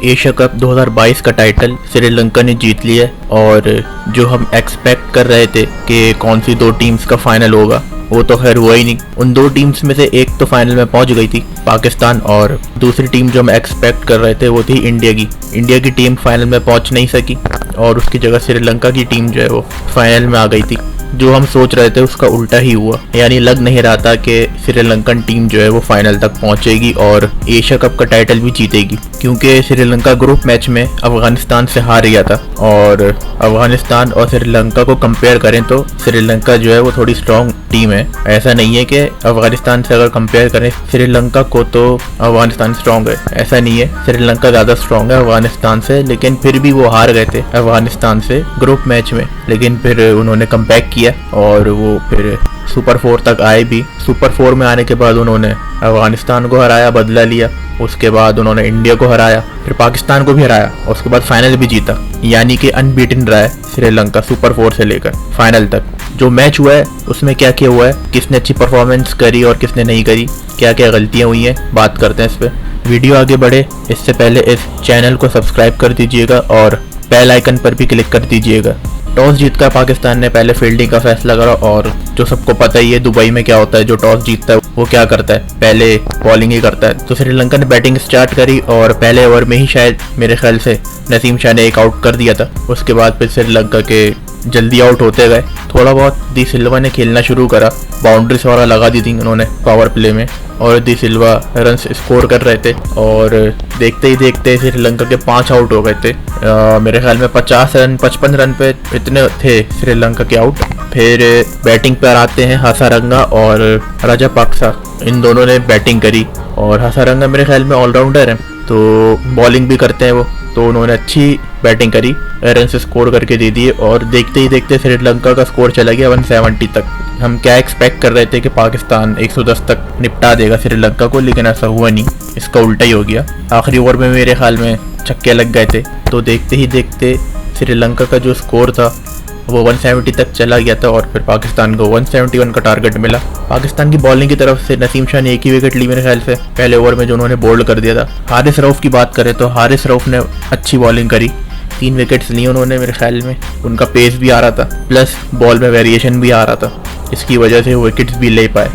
Asia cup 2022 का title Sri Lanka ने जीत लिया और जो हम एक्सपेक्ट कर रहे थे कि कौन सी दो टीम्स का फाइनल होगा वो तो खैर हुआ ही नहीं। उन दो टीम्स में से एक तो फाइनल में पहुंच गई थी, पाकिस्तान, और दूसरी टीम जो हम एक्सपेक्ट कर रहे थे वो थी इंडिया की टीम फाइनल में पहुंच नहीं सकी और उसकी जगह श्रीलंका की टीम जो है वो फाइनल में आ गई थी। जो हम सोच रहे थे उसका उल्टा ही हुआ, यानी लग नहीं रहा था कि श्रीलंकन टीम जो है वो फाइनल तक पहुंचेगी और एशिया कप का टाइटल भी जीतेगी, क्योंकि श्रीलंका ग्रुप मैच में अफगानिस्तान से हार गया था। और अफगानिस्तान और श्रीलंका को कंपेयर करें तो श्रीलंका जो है वो थोड़ी स्ट्रॉन्ग टीम है। ऐसा नहीं है कि अफगानिस्तान से अगर कंपेयर करें श्रीलंका को तो अफगानिस्तान स्ट्रॉन्ग है, ऐसा नहीं है। श्रीलंका ज़्यादा स्ट्रॉन्ग है अफगानिस्तान से, लेकिन फिर भी वो हार गए थे अफगानिस्तान से ग्रुप मैच में। लेकिन फिर उन्होंने कमबैक किया और वो फिर सुपर 4 तक आए भी। सुपर 4 में आने के बाद उन्होंने अफगानिस्तान को हराया, बदला लिया, उसके बाद उन्होंने इंडिया को हराया, फिर पाकिस्तान को भी हराया और उसके बाद फाइनल भी जीता। यानी कि अनबीटन रहा है श्रीलंका सुपर 4 से लेकर फाइनल तक। जो मैच हुआ है उसमें क्या क्या हुआ है, किसने अच्छी परफॉर्मेंस करी और किसने नहीं करी, क्या क्या गलतियाँ हुई हैं, बात करते हैं इस पर। वीडियो आगे बढ़े इससे पहले इस चैनल को सब्सक्राइब कर दीजिएगा और बेल आइकन पर भी क्लिक कर दीजिएगा। टॉस जीतकर पाकिस्तान ने पहले फील्डिंग का फैसला करा और जो सबको पता ही है दुबई में क्या होता है, जो टॉस जीतता है वो क्या करता है, पहले बॉलिंग ही करता है। तो श्रीलंका ने बैटिंग स्टार्ट करी और पहले ओवर में ही शायद मेरे ख्याल से नसीम शाह ने एक आउट कर दिया था। उसके बाद फिर श्रीलंका के जल्दी आउट होते गए। थोड़ा बहुत डी सिल्वा ने खेलना शुरू करा, बाउंड्रीज वगैरह लगा दी थी उन्होंने पावर प्ले में और डी सिल्वा रन स्कोर कर रहे थे और देखते ही देखते श्रीलंका के 5 आउट हो गए थे। मेरे ख्याल में 55 रन पे इतने थे श्रीलंका के आउट। फिर बैटिंग पर आते हैं हसारंगा और राजापाक्सा, इन दोनों ने बैटिंग करी और हसारंगा मेरे ख्याल में ऑलराउंडर है तो बॉलिंग भी करते हैं वो, तो उन्होंने अच्छी बैटिंग करी, रन से स्कोर करके दे दिए और देखते ही देखते श्रीलंका का स्कोर चला गया 170 तक। हम क्या एक्सपेक्ट कर रहे थे कि पाकिस्तान 110 तक निपटा देगा श्रीलंका को, लेकिन ऐसा हुआ नहीं, इसका उल्टा ही हो गया। आखिरी ओवर में मेरे ख्याल में छक्के लग गए थे तो देखते ही देखते श्रीलंका का जो स्कोर था वो 170 तक चला गया था और फिर पाकिस्तान को 171 का टारगेट मिला। पाकिस्तान की बॉलिंग की तरफ से नसीम शाह ने एक ही विकेट ली मेरे ख्याल से पहले ओवर में, जो उन्होंने बोल्ड कर दिया था। हारिस रऊफ की बात करें तो हारिस रऊफ ने अच्छी बॉलिंग करी, 3 विकेट्स लिए उन्होंने मेरे ख्याल में। उनका पेस भी आ रहा था प्लस बॉल में वेरिएशन भी आ रहा था, इसकी वजह से वो विकेट्स भी ले पाए।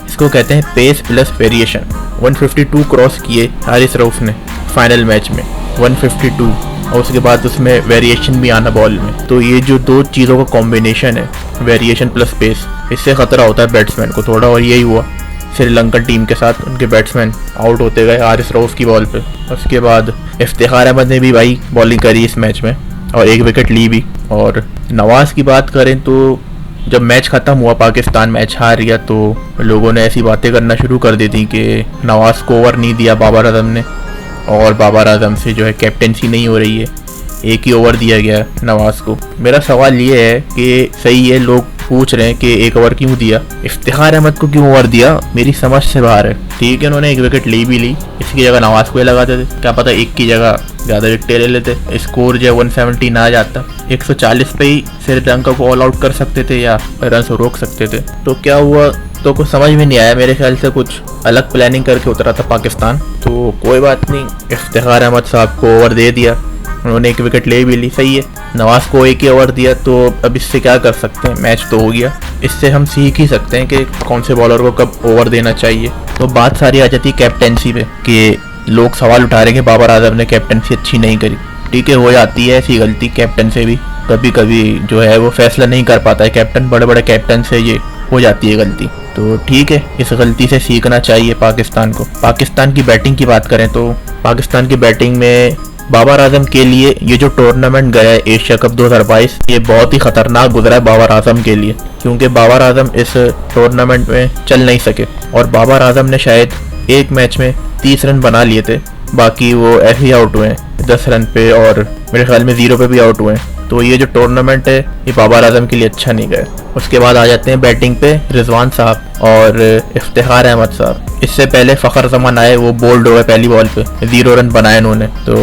इसको कहते हैं पेस प्लस वेरिएशन। 152 क्रॉस किए हारिस रऊफ ने फाइनल मैच में, 152, और उसके बाद उसमें वेरिएशन भी आना बॉल में। तो ये जो दो चीज़ों का कॉम्बिनेशन है, वेरिएशन प्लस पेस, इससे ख़तरा होता है बैट्समैन को थोड़ा, और यही हुआ श्रीलंकन टीम के साथ। उनके बैट्समैन आउट होते गए हारिस रऊफ की बॉल पे। उसके बाद इफ्तिखार अहमद ने भी भाई बॉलिंग करी इस मैच में और एक विकेट ली भी। और नवाज़ की बात करें तो जब मैच ख़त्म हुआ, पाकिस्तान मैच हार गया, तो लोगों ने ऐसी बातें करना शुरू कर दी थी कि नवाज़ को ओवर नहीं दिया बाबर आजम ने और बाबर आजम से जो है कैप्टेंसी नहीं हो रही है, एक ही ओवर दिया गया नवाज़ को। मेरा सवाल ये है कि सही है, लोग पूछ रहे हैं कि एक ओवर क्यों दिया, इफ्तिखार अहमद को क्यों ओवर दिया, मेरी समझ से बाहर है। ठीक है, उन्होंने एक विकेट ले भी ली, इसकी जगह नवाज़ को लगाते थे, क्या पता एक की जगह ज़्यादा विकेट ले लेते, स्कोर जो है 170 ना जाता, 140 पे ही श्रीलंका को ऑल आउट कर सकते थे या रन से रोक सकते थे। तो क्या हुआ तो कुछ समझ में नहीं आया, मेरे ख्याल से कुछ अलग प्लानिंग करके उतरा था पाकिस्तान। तो कोई बात नहीं, इफ्तिखार अहमद साहब को ओवर दे दिया, उन्होंने एक विकेट ले भी ली, सही है। नवाज़ को एक ही ओवर दिया, तो अब इससे क्या कर सकते हैं, मैच तो हो गया। इससे हम सीख ही सकते हैं कि कौन से बॉलर को कब ओवर देना चाहिए। तो बात सारी आ जाती है कैप्टेंसी पे कि लोग सवाल उठा रहे हैं कि बाबर आजम ने कैप्टेंसी अच्छी नहीं करी। ठीक है, हो जाती है ऐसी गलती कैप्टन से भी, कभी कभी जो है वो फैसला नहीं कर पाता है कैप्टन, बड़े बड़े कैप्टन से ये हो जाती है गलती। तो ठीक है, इस गलती से सीखना चाहिए पाकिस्तान को। पाकिस्तान की बैटिंग की बात करें तो पाकिस्तान की बैटिंग में बाबर आजम के लिए ये जो टूर्नामेंट गया है एशिया कप 2022, ये बहुत ही खतरनाक गुजरा है बाबर आजम के लिए, क्योंकि बाबर आजम इस टूर्नामेंट में चल नहीं सके और बाबर आजम ने शायद एक मैच में 30 रन बना लिए थे, बाकी वो ऐसे ही आउट हुए हैं 10 रन पे और मेरे ख्याल में 0 पे भी आउट हुए हैं। तो ये जो टूर्नामेंट है ये बाबर आजम के लिए अच्छा नहीं गया। उसके बाद आ जाते हैं बैटिंग पे रिजवान साहब और इफ्तिखार अहमद साहब। इससे पहले फ़खर जमान आए, वो बोल्ड हो गए पहली बॉल पे, 0 रन बनाए उन्होंने। तो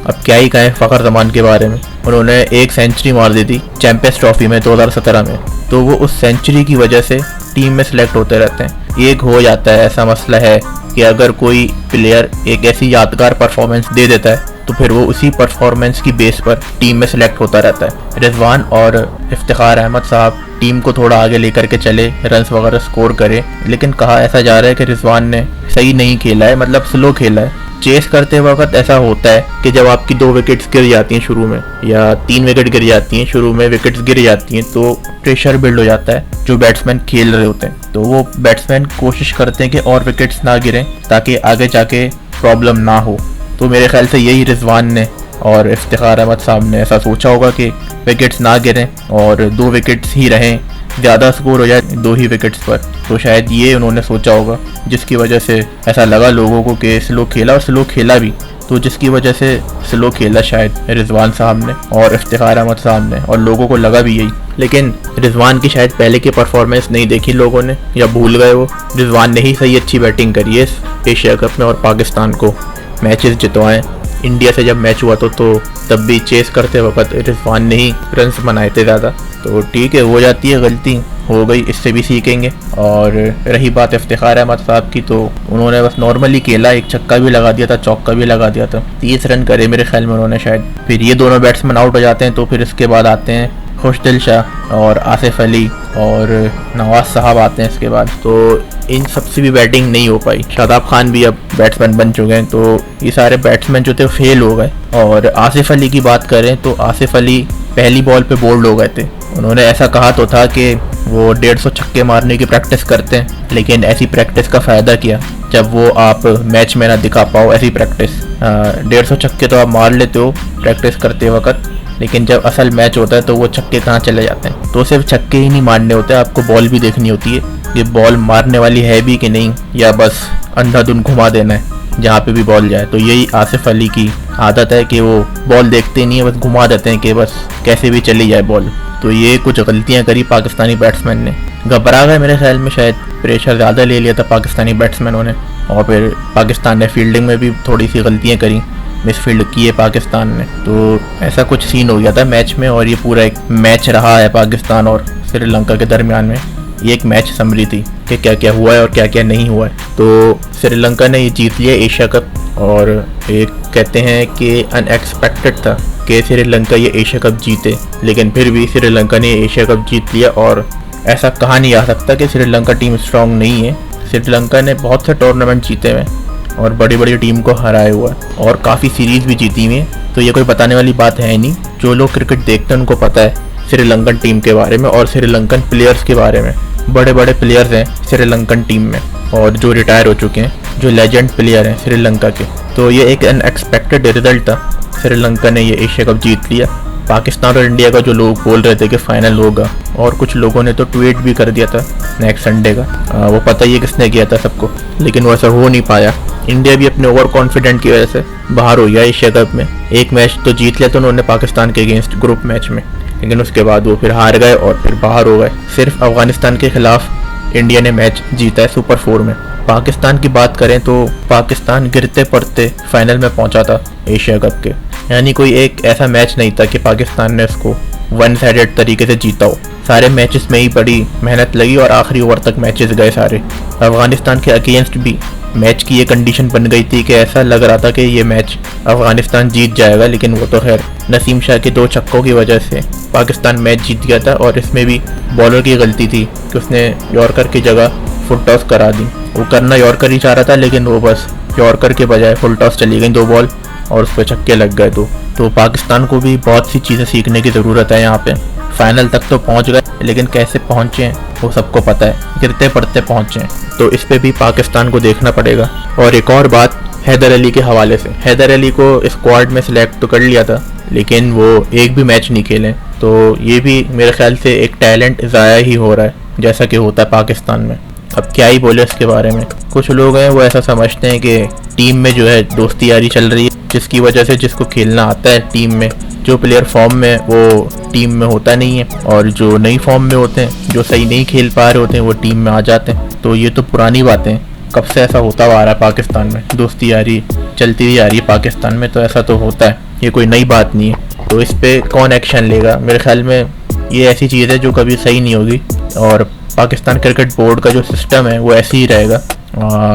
अब क्या ही कहें फ़खर जमान के बारे में, उन्होंने एक सेंचुरी मार दी थी चैंपियंस ट्रॉफी में 2017 में, तो वो उस सेंचुरी की वजह से टीम में सिलेक्ट होते रहते हैं। एक हो जाता है। ऐसा मसला है कि अगर कोई प्लेयर एक ऐसी यादगार परफॉर्मेंस दे देता है तो फिर वो उसी परफॉर्मेंस की बेस पर टीम में सेलेक्ट होता रहता है। रिजवान और इफ्तिखार अहमद साहब टीम को थोड़ा आगे लेकर के चले, रन्स वगैरह स्कोर करे, लेकिन कहा ऐसा जा रहा है कि रिजवान ने सही नहीं खेला है, मतलब स्लो खेला है। चेस करते वक्त ऐसा होता है कि जब आपकी 2 विकेट्स गिर जाती हैं शुरू में, या 3 विकेट गिर जाती हैं शुरू में, विकेट्स गिर जाती हैं तो प्रेशर बिल्ड हो जाता है जो बैट्समैन खेल रहे होते हैं। तो वो बैट्समैन कोशिश करते हैं कि और विकेट्स ना गिरें ताकि आगे जाके प्रॉब्लम ना हो। तो मेरे ख्याल से यही रिजवान ने और इफ्तिखार अहमद साहब ने ऐसा सोचा होगा कि विकेट्स ना गिरें और 2 विकेट्स ही रहें, ज़्यादा स्कोर हो जाए 2 ही विकेट्स पर। तो शायद ये उन्होंने सोचा होगा, जिसकी वजह से ऐसा लगा लोगों को कि स्लो खेला, और स्लो खेला भी। तो जिसकी वजह से स्लो खेला शायद रिजवान साहब ने और इफ्तिखार अहमद साहब ने, और लोगों को लगा भी यही। लेकिन रिजवान की शायद पहले की परफॉर्मेंस नहीं देखी लोगों ने, या भूल गए वो। रिजवान ने ही सही अच्छी बैटिंग करी है इस एशिया कप में और पाकिस्तान को मैचेस जितवाएं। इंडिया से जब मैच हुआ तो तब भी चेस करते वक्त रिजवान ने ही रन्स बनाए थे ज़्यादा। तो ठीक है, हो जाती है, गलती हो गई, इससे भी सीखेंगे। और रही बात इफ्तिखार अहमद साहब की, तो उन्होंने बस नॉर्मली खेला, एक छक्का भी लगा दिया था, चौका भी लगा दिया था, 30 रन करे मेरे ख्याल में उन्होंने शायद। फिर ये दोनों बैट्समैन आउट हो जाते हैं, तो फिर इसके बाद आते हैं खुशदिल शाह और आसिफ अली और नवाज साहब आते हैं इसके बाद। तो इन सबसे भी बैटिंग नहीं हो पाई। शादाब खान भी अब बैट्समैन बन चुके हैं, तो ये सारे बैट्समैन जो थे फेल हो गए। और आसिफ अली की बात करें तो आसिफ अली पहली बॉल पे बोल्ड हो गए थे। उन्होंने ऐसा कहा तो था कि वो 150 छक्के मारने की प्रैक्टिस करते हैं, लेकिन ऐसी प्रैक्टिस का फ़ायदा क्या जब वो आप मैच में ना दिखा पाओ ऐसी प्रैक्टिस। 150 छक्के तो आप मार लेते हो प्रैक्टिस करते वक्त, लेकिन जब असल मैच होता है तो वो छक्के कहाँ चले जाते हैं। तो सिर्फ छक्के ही नहीं मारने होते, आपको बॉल भी देखनी होती है, ये बॉल मारने वाली है भी कि नहीं, या बस अंधाधुन घुमा देना है जहाँ पे भी बॉल जाए। तो यही आसिफ अली की आदत है कि वो बॉल देखते नहीं है, बस घुमा देते हैं कि बस कैसे भी चली जाए बॉल। तो ये कुछ गलतियाँ करी पाकिस्तानी बैट्समैन ने, घबरा गए मेरे ख्याल में, शायद प्रेशर ज़्यादा ले लिया था पाकिस्तानी बैट्समैनों ने। और फिर पाकिस्तान ने फील्डिंग में भी थोड़ी सी गलतियाँ करी, मिसफील्ड किए पाकिस्तान ने। तो ऐसा कुछ सीन हो गया था मैच में, और ये पूरा एक मैच रहा है पाकिस्तान और श्रीलंका के दरमियान में। ये एक मैच समरी थी कि क्या क्या हुआ है और क्या क्या नहीं हुआ है। तो श्रीलंका ने ये जीत लिया एशिया कप, और एक कहते हैं कि अनएक्सपेक्टेड था कि श्रीलंका ये एशिया कप जीते, लेकिन फिर भी श्रीलंका ने एशिया कप जीत लिया। और ऐसा कहा नहीं जा सकता कि श्रीलंका टीम स्ट्रांग नहीं है। श्रीलंका ने बहुत से टूर्नामेंट जीते हुए और बड़ी बड़ी टीम को हराया हुआ है, और काफ़ी सीरीज़ भी जीती हुई है। तो ये कोई बताने वाली बात है नहीं, जो लोग क्रिकेट देखते हैं उनको पता है श्रीलंकन टीम के बारे में और श्रीलंकन प्लेयर्स के बारे में। बड़े बड़े प्लेयर्स हैं श्रीलंकन टीम में, और जो रिटायर हो चुके हैं, जो लेजेंड प्लेयर हैं श्रीलंका के। तो ये एक अनएक्सपेक्टेड रिजल्ट था, श्रीलंका ने ये एशिया कप जीत लिया। पाकिस्तान और इंडिया का जो लोग बोल रहे थे कि फाइनल होगा, और कुछ लोगों ने तो ट्वीट भी कर दिया था नेक्स्ट संडे का, वो पता ही है किसने किया था सबको, लेकिन वो ऐसा हो नहीं पाया। इंडिया भी अपने ओवर कॉन्फिडेंट की वजह से बाहर हो गया एशिया कप में। एक मैच तो जीत लिया था उन्होंने पाकिस्तान के अगेंस्ट ग्रुप मैच में, लेकिन उसके बाद वो फिर हार गए और फिर बाहर हो गए। सिर्फ अफगानिस्तान के खिलाफ इंडिया ने मैच जीता है सुपर 4 में। पाकिस्तान की बात करें तो पाकिस्तान गिरते पड़ते फाइनल में पहुंचा था एशिया कप के, यानी कोई एक ऐसा मैच नहीं था कि पाकिस्तान ने उसको वन साइडेड तरीके से जीता हो। सारे मैचेस में ही बड़ी मेहनत लगी और आखिरी ओवर तक मैचेस गए सारे। अफगानिस्तान के अगेंस्ट भी मैच की ये कंडीशन बन गई थी कि ऐसा लग रहा था कि ये मैच अफगानिस्तान जीत जाएगा, लेकिन वो तो खैर नसीम शाह के 2 छक्कों की वजह से पाकिस्तान मैच जीत गया था। और इसमें भी बॉलर की गलती थी कि उसने यॉर्कर की जगह फुल टॉस करा दी। वो करना यॉर्कर ही चाह रहा था, लेकिन वो बस यॉर्कर के बजाय फुल टॉस चली गई 2 बॉल और उस पर छक्के लग गए। तो पाकिस्तान को भी बहुत सी चीज़ें सीखने की ज़रूरत है यहाँ पे। फाइनल तक तो पहुँच गए, लेकिन कैसे पहुँचे वो सबको पता है, गिरते पड़ते पहुँचे। तो इस पे भी पाकिस्तान को देखना पड़ेगा। और एक और बात हैदर अली के हवाले से, हैदर अली को स्क्वाड में सिलेक्ट तो कर लिया था, लेकिन वो एक भी मैच नहीं खेले। तो ये भी मेरे ख्याल से एक टैलेंट ज़ाया ही हो रहा है, जैसा कि होता है पाकिस्तान में। अब क्या ही बोले इसके बारे में। कुछ लोग हैं वो ऐसा समझते हैं कि टीम में जो है दोस्ती यारी चल रही है, जिसकी वजह से जिसको खेलना आता है टीम में, जो प्लेयर फॉर्म में वो टीम में होता नहीं है, और जो नई फॉर्म में होते हैं, जो सही नहीं खेल पा रहे होते हैं, वो टीम में आ जाते हैं। तो ये तो पुरानी बातें हैं, कब से ऐसा होता हुआ आ रहा है पाकिस्तान में, दोस्ती यारी चलती हुई आ रही है पाकिस्तान में, तो ऐसा तो होता है, ये कोई नई बात नहीं है। तो इस पर कौन एक्शन लेगा? मेरे ख्याल में ये ऐसी चीज़ है जो कभी सही नहीं होगी, और पाकिस्तान क्रिकेट बोर्ड का जो सिस्टम है वो ऐसे ही रहेगा।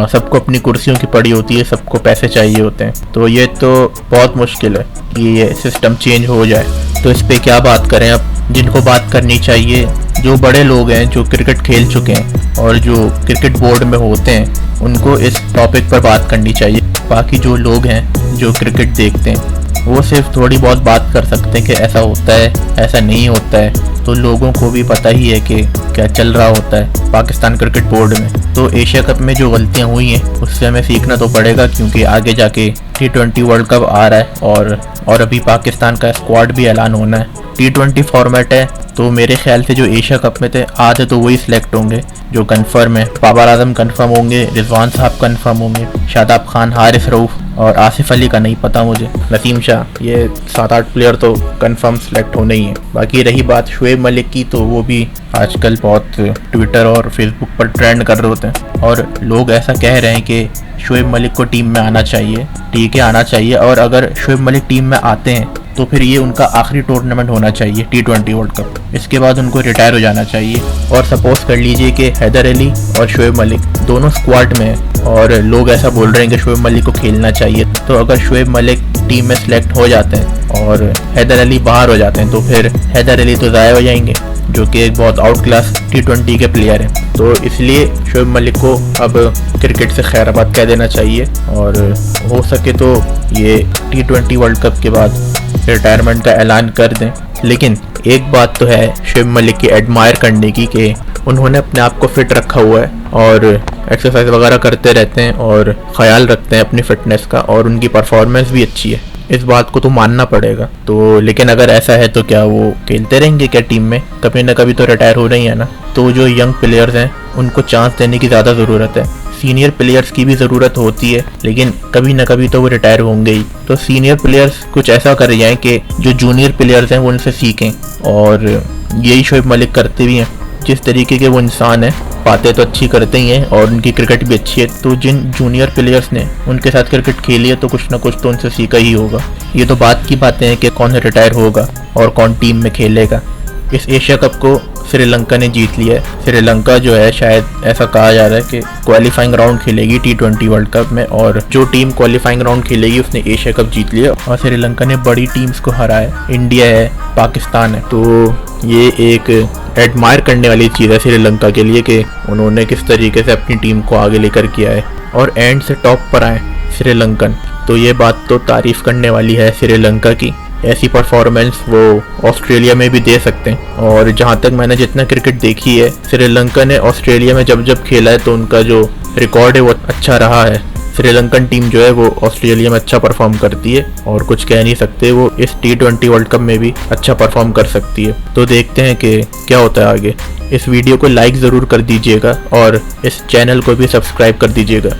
सबको अपनी कुर्सियों की पड़ी होती है, सबको पैसे चाहिए होते हैं, तो ये तो बहुत मुश्किल है कि ये सिस्टम चेंज हो जाए। तो इस पे क्या बात करें अब। जिनको बात करनी चाहिए जो बड़े लोग हैं, जो क्रिकेट खेल चुके हैं और जो क्रिकेट बोर्ड में होते हैं, उनको इस टॉपिक पर बात करनी चाहिए। बाकी जो लोग हैं जो क्रिकेट देखते हैं वो सिर्फ थोड़ी बहुत बात कर सकते हैं कि ऐसा होता है, ऐसा नहीं होता है। तो लोगों को भी पता ही है कि क्या चल रहा होता है पाकिस्तान क्रिकेट बोर्ड में। तो एशिया कप में जो गलतियां हुई हैं उससे हमें सीखना तो पड़ेगा, क्योंकि आगे जाके T20 वर्ल्ड कप आ रहा है और अभी पाकिस्तान का स्क्वाड भी ऐलान होना है। T20 फॉर्मेट है, तो मेरे ख्याल से जो एशिया कप में थे आधे तो वही सिलेक्ट होंगे जो कंफर्म है। बाबर आजम कंफर्म होंगे, रिजवान साहब कंफर्म होंगे, शादाब खान, हारिस रऊफ और आसिफ अली का नहीं पता मुझे, नसीम शाह, ये 7-8 प्लेयर तो कंफर्म सिलेक्ट होने ही है। बाकी रही बात शुएब मलिक की, तो वो भी आजकल बहुत ट्विटर और फेसबुक पर ट्रेंड कर रहे होते हैं और लोग ऐसा कह रहे हैं कि शुएब मलिक को टीम में आना चाहिए। ठीक है, आना चाहिए, और अगर शुएब मलिक टीम में आते हैं तो फिर ये उनका आखिरी टूर्नामेंट होना चाहिए T20 वर्ल्ड कप। इसके बाद उनको रिटायर हो जाना चाहिए। और सपोज कर लीजिए कि हैदर अली और शुएब मलिक दोनों स्क्वाड में हैं और लोग ऐसा बोल रहे हैं कि शुएब मलिक को खेलना चाहिए। तो अगर शुएब मलिक टीम में सिलेक्ट हो जाते हैं और हैदर अली बाहर हो जाते हैं तो फिर हैदर अली तो ज़ाया हो जाएंगे, जो कि एक बहुत आउट क्लास T20 के प्लेयर हैं। तो इसलिए शुएब मलिक को अब क्रिकेट से खैराबाद कह देना चाहिए और हो सके तो ये T20 वर्ल्ड कप के बाद रिटायरमेंट का ऐलान कर दें। लेकिन एक बात तो है शुएब मलिक की एडमायर करने की कि उन्होंने अपने आप को फिट रखा हुआ है और एक्सरसाइज वगैरह करते रहते हैं और ख्याल रखते हैं अपनी फिटनेस का, और उनकी परफॉर्मेंस भी अच्छी है। इस बात को तो मानना पड़ेगा। तो लेकिन अगर ऐसा है तो क्या वो खेलते रहेंगे क्या टीम में? कभी ना कभी तो रिटायर हो रही है ना। तो जो यंग प्लेयर्स हैं उनको चांस देने की ज़्यादा ज़रूरत है। सीनियर प्लेयर्स की भी ज़रूरत होती है, लेकिन कभी ना कभी तो वो रिटायर होंगे ही। तो सीनियर प्लेयर्स कुछ ऐसा कर जाएं कि जो जूनियर प्लेयर्स हैं वो उनसे सीखें, और यही शुएब मलिक करते भी हैं। जिस तरीके के वो इंसान है, बातें तो अच्छी करते ही हैं और उनकी क्रिकेट भी अच्छी है। तो जिन जूनियर प्लेयर्स ने उनके साथ क्रिकेट खेली है तो कुछ ना कुछ तो उनसे सीखा ही होगा। ये तो बात की बातें हैं कि कौन रिटायर होगा और कौन टीम में खेलेगा। इस एशिया कप को श्रीलंका ने जीत लिया है। श्रीलंका जो है, शायद ऐसा कहा जा रहा है कि क्वालिफाइंग राउंड खेलेगी T20 वर्ल्ड कप में, और जो टीम क्वालिफाइंग राउंड खेलेगी उसने एशिया कप जीत लिया। और श्रीलंका ने बड़ी टीम्स को हराया, इंडिया है, पाकिस्तान है। तो ये एक एडमायर करने वाली चीज़ है श्रीलंका के लिए कि उन्होंने किस तरीके से अपनी टीम को आगे लेकर किया है और एंड से टॉप पर आए श्रीलंकन। तो ये बात तो तारीफ करने वाली है श्रीलंका की। ऐसी परफॉर्मेंस वो ऑस्ट्रेलिया में भी दे सकते हैं। और जहाँ तक मैंने जितना क्रिकेट देखी है, श्रीलंका ने ऑस्ट्रेलिया में जब खेला है तो उनका जो रिकॉर्ड है वो अच्छा रहा है। श्रीलंकन टीम जो है वो ऑस्ट्रेलिया में अच्छा परफॉर्म करती है और कुछ कह नहीं सकते, वो इस T20 वर्ल्ड कप में भी अच्छा परफॉर्म कर सकती है। तो देखते हैं कि क्या होता है आगे। इस वीडियो को लाइक ज़रूर कर दीजिएगा और इस चैनल को भी सब्सक्राइब कर दीजिएगा।